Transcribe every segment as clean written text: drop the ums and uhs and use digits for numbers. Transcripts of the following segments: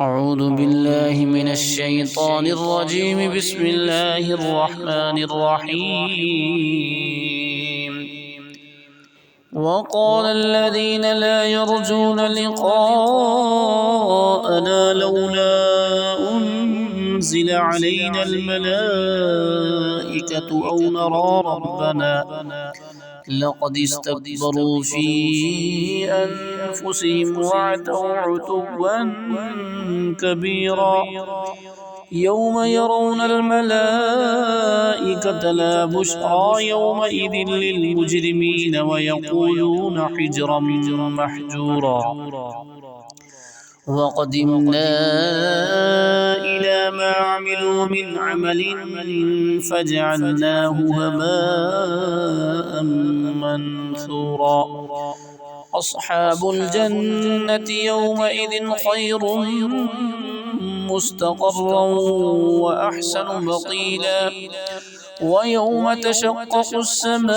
أعوذ بالله من الشيطان الرجيم. بسم الله الرحمن الرحيم. وقال الذين لا يرجون لقاءنا لولا أنزل علينا الملائكة أو نرى ربنا لقد استكبروا في أنفسهم وعتوا عتوا كبيرا. يوم يرون الملائكة لا بشرى يومئذ للمجرمين ويقولون حجرا محجورا. وقدمنا إلى ما عملوا من عمل فجعلناه هباء منثورا. أصحاب الجنة يومئذ خير مستقرا وأحسن مقيلا. ويوم تشقق السماء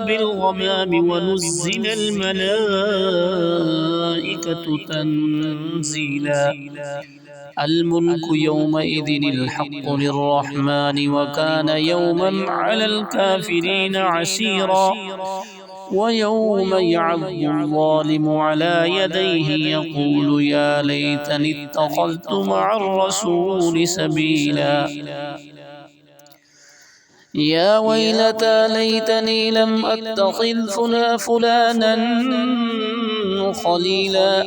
بالغمام ونزل الملائكة تنزيلا. الملك يومئذ الحق للرحمن وكان يوما على الكافرين عسيرا. ويوم يعض الظالم على يديه يقول يا ليتني اتخذت مع الرسول سبيلا. يا ويلتى ليتني لم أتخذ فلانا خليلا.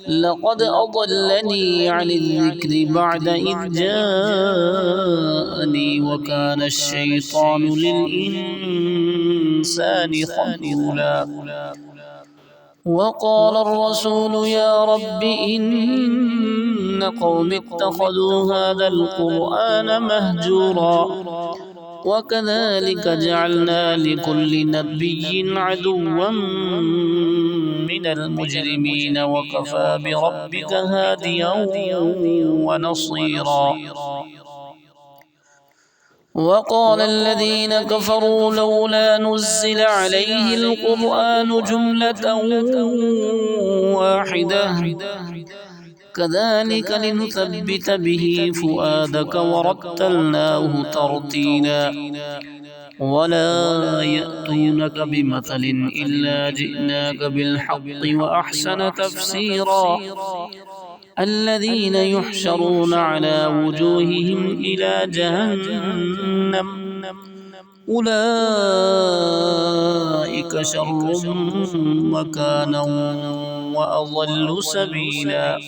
لقد أضلني عن الذكر بعد إذ جاءني وكان الشيطان للإنسان خذولا. وقال الرسول يا رب إن قوم اتخذوا هذا القرآن مهجورا. وكذلك جعلنا لكل نبي عدوا من المجرمين وكفى بربك هاديا ونصيرا. وقال الذين كفروا لولا نزل عليه القرآن جملة واحدة كذلك لنثبت به فؤادك ورتلناه ترتيلا. ولا يأتونك بمثل إلا جئناك بالحق وأحسن تفسيرا. الذين يحشرون على وجوههم إلى جهنم أولئك شر مكانا وأضل سبيلا.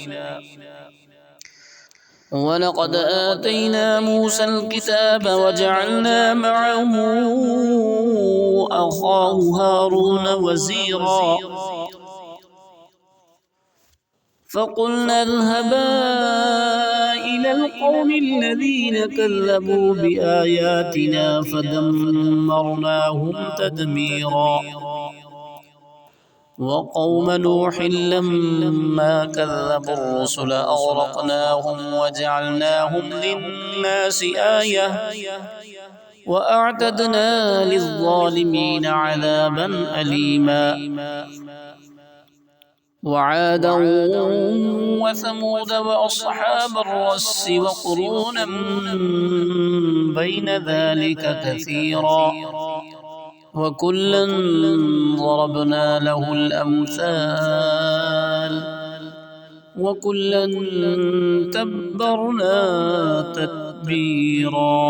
ولقد آتينا موسى الكتاب وجعلنا معه أخاه هارون وزيرا. فقلنا اذهبا إلى القوم الذين كذبوا بآياتنا فدمرناهم تدميرا. وقوم نوح لما كذبوا الرسل أغرقناهم وجعلناهم للناس آية وأعتدنا للظالمين عذابا أليما. وعادا وثمود وأصحاب الرس وقرونا بين ذلك كثيرا. وكلا ضربنا له الأمثال وكلا تبرنا تتبيرا.